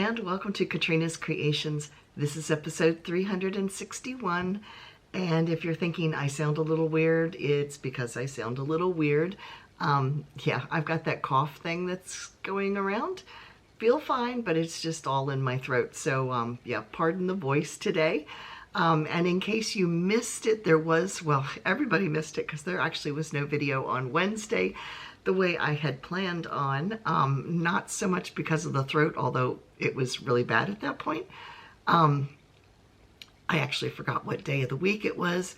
and welcome to Katrina's Creations. This is episode 361, and if you're thinking I sound a little weird, it's because I sound a little weird. Yeah, I've got that cough thing that's going around. Feel fine, but it's just all in my throat. So yeah, pardon the voice today. And in case you missed it, there was, well, everybody missed it because there actually was no video on Wednesday the way I had planned on. Not so much because of the throat, although it was really bad at that point. I actually forgot what day of the week it was.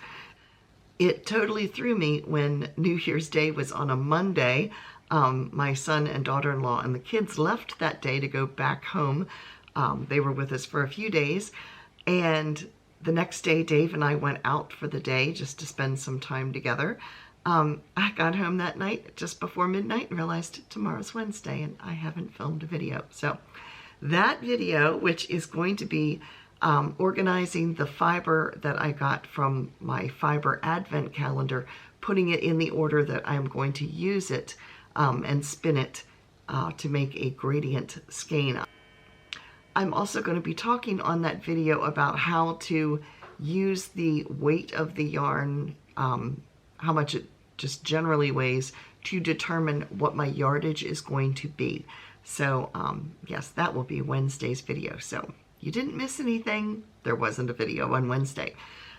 It totally threw me when New Year's Day was on a Monday. My son and daughter-in-law and the kids left that day to go back home. They were with us for a few days, and the next day Dave and I went out for the day just to spend some time together. I got home that night just before midnight and realized tomorrow's Wednesday and I haven't filmed a video. So that video, which is going to be organizing the fiber that I got from my fiber advent calendar, putting it in the order that I'm going to use it and spin it to make a gradient skein. I'm also going to be talking on that video about how to use the weight of the yarn, how much it just generally weighs, to determine what my yardage is going to be. So yes, that will be Wednesday's video. So you didn't miss anything. There wasn't a video on Wednesday.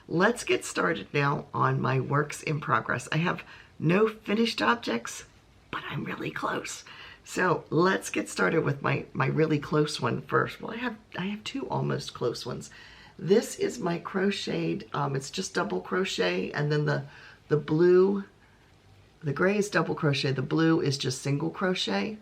Let's get started now on my works in progress. I have no finished objects, but I'm really close. So let's get started with my really close one first. Well, I have two almost close ones. This is my crocheted, it's just double crochet, and then the blue, the gray is double crochet, the blue is just single crochet,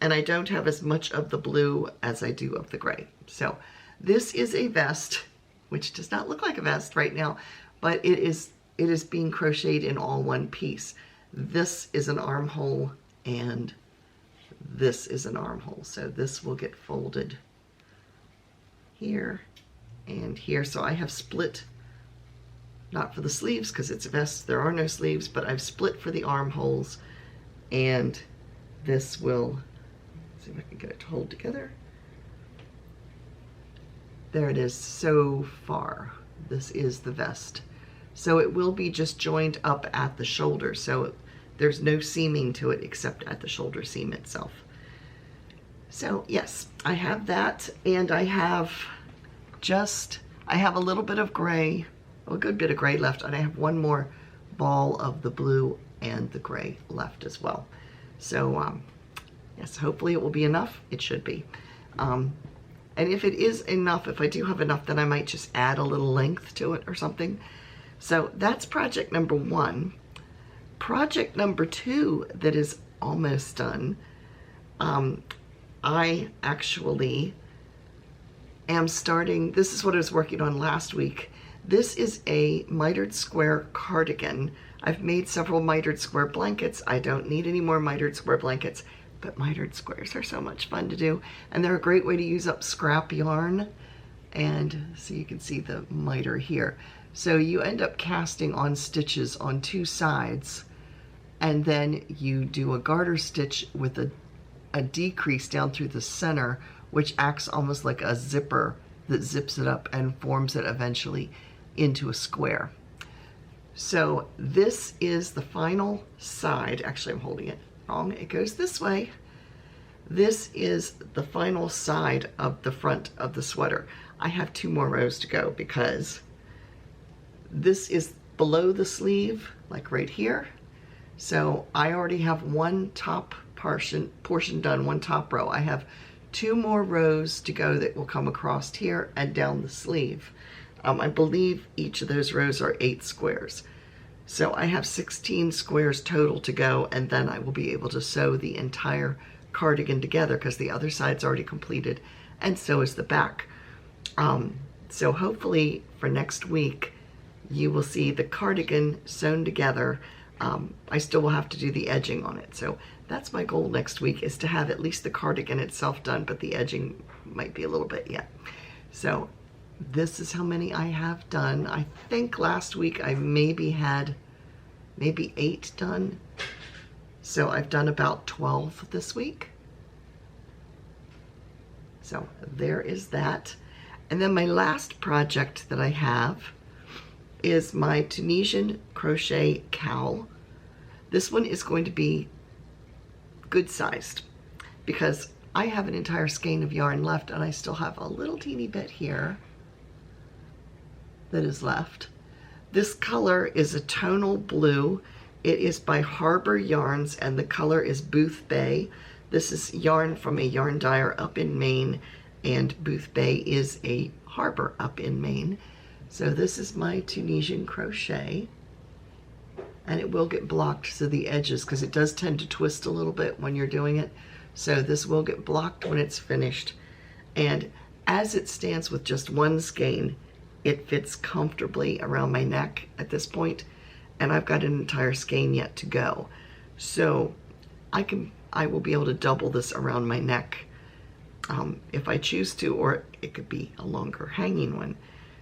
and I don't have as much of the blue as I do of the gray. So this is a vest, which does not look like a vest right now, but it is being crocheted in all one piece. This is an armhole and this is an armhole. So this will get folded here and here. So I have split, not for the sleeves because it's a vest, there are no sleeves, but I've split for the armholes, and this will, see if I can get it to hold together. There it is so far. This is the vest. So it will be just joined up at the shoulder. So there's no seaming to it except at the shoulder seam itself. So yes, I have that, and I have a little bit of gray, a good bit of gray left, and I have one more ball of the blue and the gray left as well. So yes, hopefully it will be enough. It should be. And if it is enough, if I do have enough, then I might just add a little length to it or something. So that's project number one. Project number two that is almost done, I actually am starting, this is what I was working on last week. This is a mitered square cardigan. I've made several mitered square blankets. I don't need any more mitered square blankets, but mitered squares are so much fun to do, and they're a great way to use up scrap yarn. And so you can see the miter here. So you end up casting on stitches on two sides, and then you do a garter stitch with a decrease down through the center, which acts almost like a zipper that zips it up and forms it eventually into a square. So this is the final side. Actually, I'm holding it wrong. It goes this way. This is the final side of the front of the sweater. I have two more rows to go because this is below the sleeve, like right here. So I already have one top portion done, one top row. I have two more rows to go that will come across here and down the sleeve. I believe each of those rows are 8 squares. So I have 16 squares total to go, and then I will be able to sew the entire cardigan together because the other side's already completed, and so is the back. So hopefully for next week, you will see the cardigan sewn together. I still will have to do the edging on it. So that's my goal next week, is to have at least the cardigan itself done, but the edging might be a little bit yet. So this is how many I have done. I think last week I maybe had 8 done. So I've done about 12 this week. So there is that. And then my last project that I have is my Tunisian crochet cowl. This one is going to be good sized because I have an entire skein of yarn left, and I still have a little teeny bit here that is left. This color is a tonal blue. It is by Harbor Yarns, and the color is Booth Bay. This is yarn from a yarn dyer up in Maine, and Booth Bay is a harbor up in Maine. So this is my Tunisian crochet, and it will get blocked to the edges because it does tend to twist a little bit when you're doing it. So this will get blocked when it's finished. And as it stands with just one skein, it fits comfortably around my neck at this point, and I've got an entire skein yet to go. So I will be able to double this around my neck if I choose to, or it could be a longer hanging one.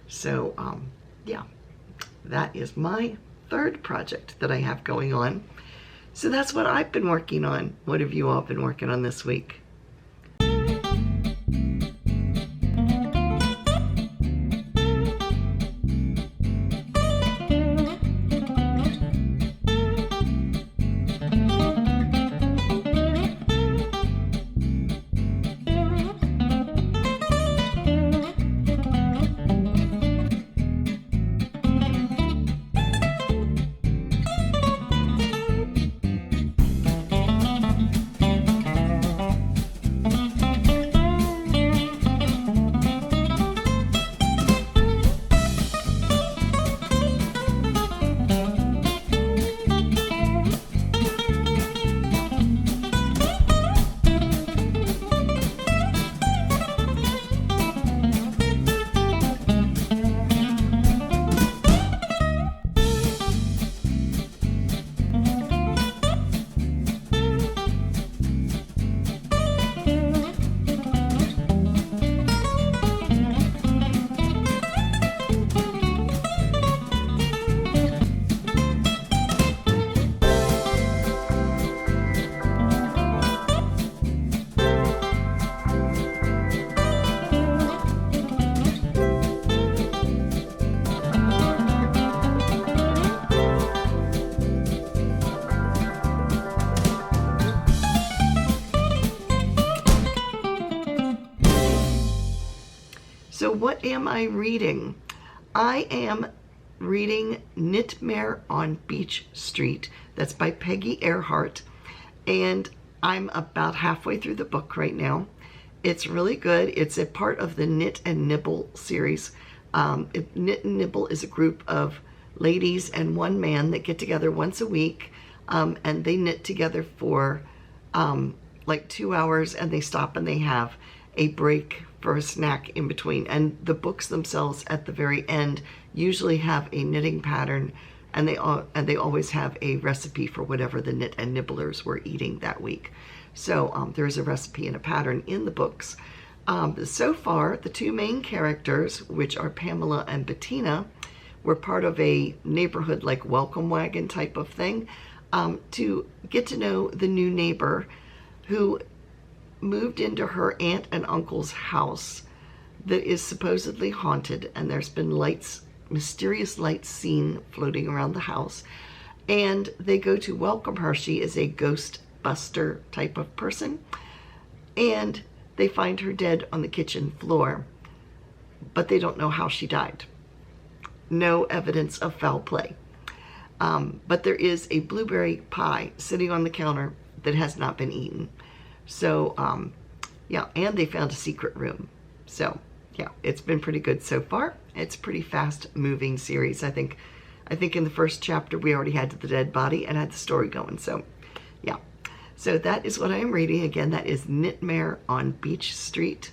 So yeah, that is my third project that I have going on. So that's what I've been working on. What have you all been working on this week? So what am I reading? I am reading Knitmare on Beach Street. That's by Peggy Earhart, and I'm about halfway through the book right now. It's really good. It's a part of the Knit and Nibble series. Knit and Nibble is a group of ladies and one man that get together once a week, and they knit together for like 2 hours, and they stop and they have a break for a snack in between. And the books themselves at the very end usually have a knitting pattern, and they always have a recipe for whatever the knit and nibblers were eating that week. So there's a recipe and a pattern in the books. So far, the two main characters, which are Pamela and Bettina, were part of a neighborhood like welcome wagon type of thing to get to know the new neighbor who moved into her aunt and uncle's house that is supposedly haunted, and there's been lights, mysterious lights seen floating around the house, and they go to welcome her. She is a ghost buster type of person, and they find her dead on the kitchen floor, but they don't know how she died. No evidence of foul play, but there is a blueberry pie sitting on the counter that has not been eaten. So yeah, and they found a secret room. So yeah, it's been pretty good so far. It's a pretty fast moving series. I think in the first chapter we already had the dead body and had the story going. So yeah, so that is what I am reading. Again, that is Knitmare on Beach Street.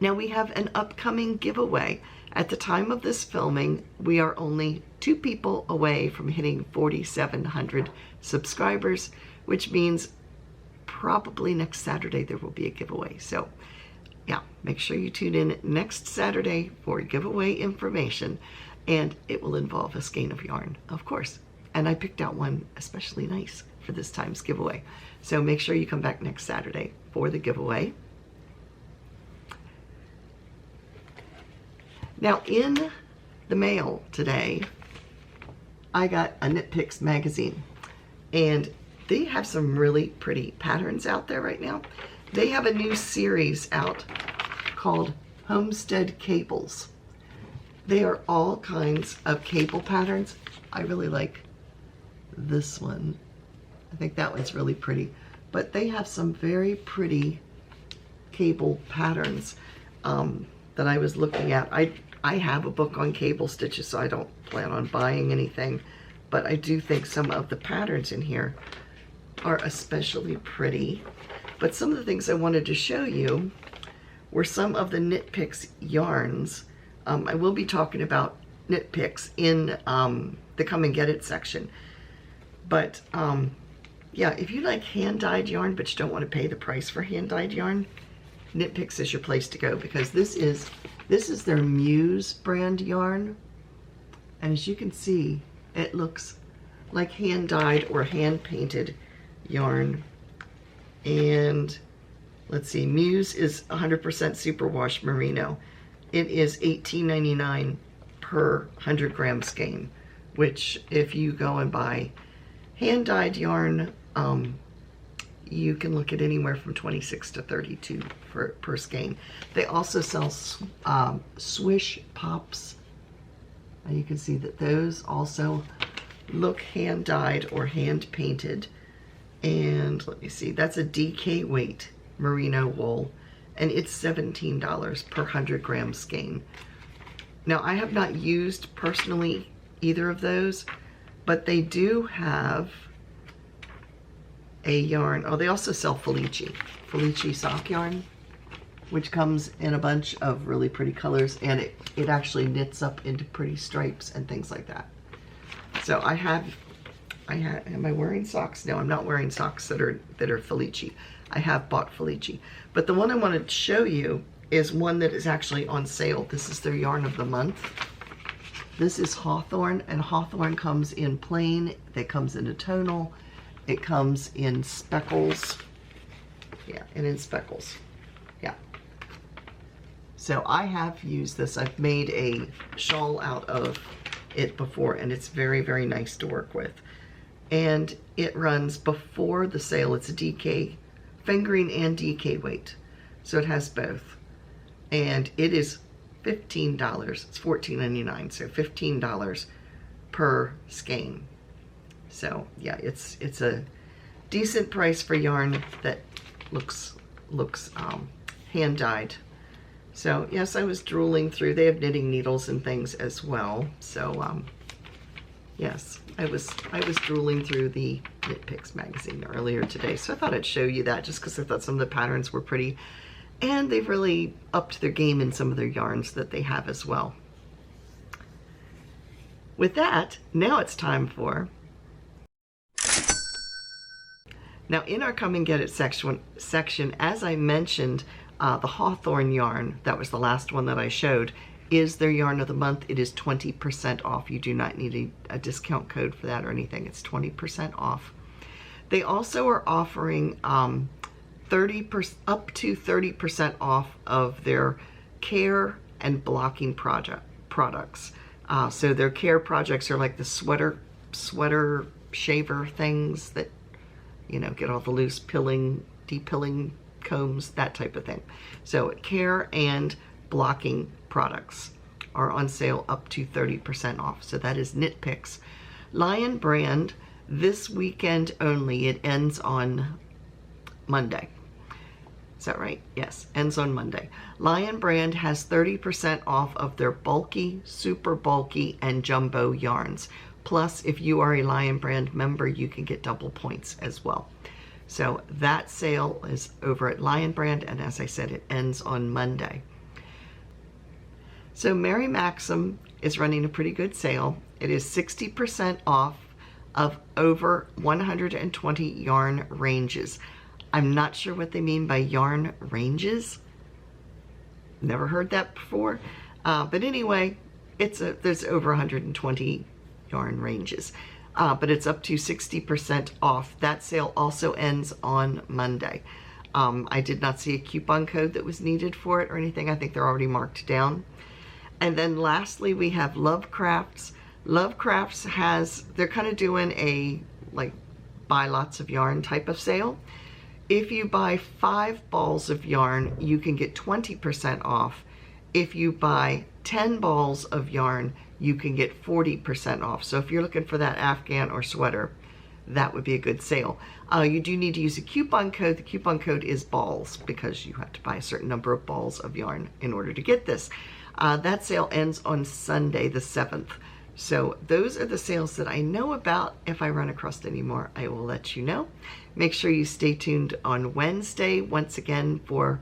Now we have an upcoming giveaway. At the time of this filming, we are only 2 people away from hitting 4,700 subscribers, which means probably next Saturday there will be a giveaway. So yeah, make sure you tune in next Saturday for giveaway information, and it will involve a skein of yarn, of course. And I picked out one especially nice for this time's giveaway. So make sure you come back next Saturday for the giveaway. Now in the mail today, I got a Knit Picks magazine, and they have some really pretty patterns out there right now. They have a new series out called Homestead Cables. They are all kinds of cable patterns. I really like this one. I think that one's really pretty. But they have some very pretty cable patterns that I was looking at. I have a book on cable stitches, so I don't plan on buying anything. But I do think some of the patterns in here are especially pretty. But some of the things I wanted to show you were some of the Knit Picks yarns. I will be talking about Knit Picks in the Come and Get It section. But yeah, if you like hand-dyed yarn but you don't want to pay the price for hand-dyed yarn, Knit Picks is your place to go, because this is their Muse brand yarn. And as you can see, it looks like hand-dyed or hand-painted yarn. And let's see, Muse is 100% superwash merino. It is $18.99 per 100 gram skein, which if you go and buy hand-dyed yarn, you can look at anywhere from 26 to 32 per skein. They also sell swish pops. And you can see that those also look hand-dyed or hand-painted. And let me see, that's a DK weight merino wool, and it's $17 per 100 gram skein. Now, I have not used personally either of those, but they do have a yarn. Oh, they also sell Felici sock yarn, which comes in a bunch of really pretty colors, and it actually knits up into pretty stripes and things like that. So am I wearing socks? No, I'm not wearing socks that are Felici. I have bought Felici. But the one I wanted to show you is one that is actually on sale. This is their yarn of the month. This is Hawthorn, and Hawthorn comes in plain, it comes in a tonal, it comes in speckles. Yeah, and in speckles. Yeah. So I have used this. I've made a shawl out of it before, and it's very, very nice to work with. And it runs before the sale. It's a DK fingering and DK weight, so it has both, and it is $15. It's $14.99, so $15 per skein. So yeah, it's a decent price for yarn that looks hand dyed. So yes, I was drooling through. They have knitting needles and things as well. So yes, I was drooling through the Knit Picks magazine earlier today, so I thought I'd show you that just because I thought some of the patterns were pretty, and they've really upped their game in some of their yarns that they have as well. With that, now it's time for... Now in our Come and Get It section, as I mentioned, the Hawthorn yarn, that was the last one that I showed, is their yarn of the month. It is 20% off. You do not need a discount code for that or anything. It's 20% off. They also are offering up to 30% off of their care and blocking products. So their care projects are like the sweater shaver things that, you know, get all the loose depilling combs, that type of thing. So care and blocking products are on sale up to 30% off. So that is Knit Picks. Lion brand, this weekend only. It ends on Monday. Is that right? Yes, ends on Monday. Lion brand has 30% off of their bulky, super bulky, and jumbo yarns. Plus, if you are a Lion brand member, you can get double points as well. So that sale is over at Lion brand, and as I said, it ends on Monday. So Mary Maxim is running a pretty good sale. It is 60% off of over 120 yarn ranges. I'm not sure what they mean by yarn ranges. Never heard that before. But anyway, there's over 120 yarn ranges. but it's up to 60% off. That sale also ends on Monday. I did not see a coupon code that was needed for it or anything. I think they're already marked down. And then lastly, we have Lovecrafts. Lovecrafts they're kind of doing a like buy lots of yarn type of sale. If you buy 5 balls of yarn, you can get 20% off. If you buy 10 balls of yarn, you can get 40% off. So if you're looking for that Afghan or sweater, that would be a good sale. You do need to use a coupon code. The coupon code is balls because you have to buy a certain number of balls of yarn in order to get this. That sale ends on Sunday the 7th. So those are the sales that I know about. If I run across any more, I will let you know. Make sure you stay tuned on Wednesday once again for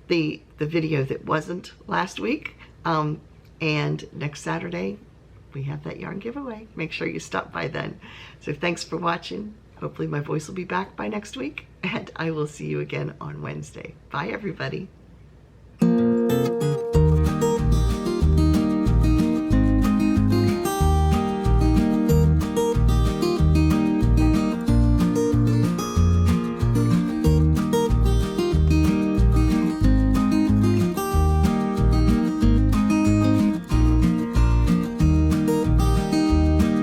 the video that wasn't last week. And next Saturday, we have that yarn giveaway. Make sure you stop by then. So thanks for watching. Hopefully my voice will be back by next week, and I will see you again on Wednesday. Bye, everybody.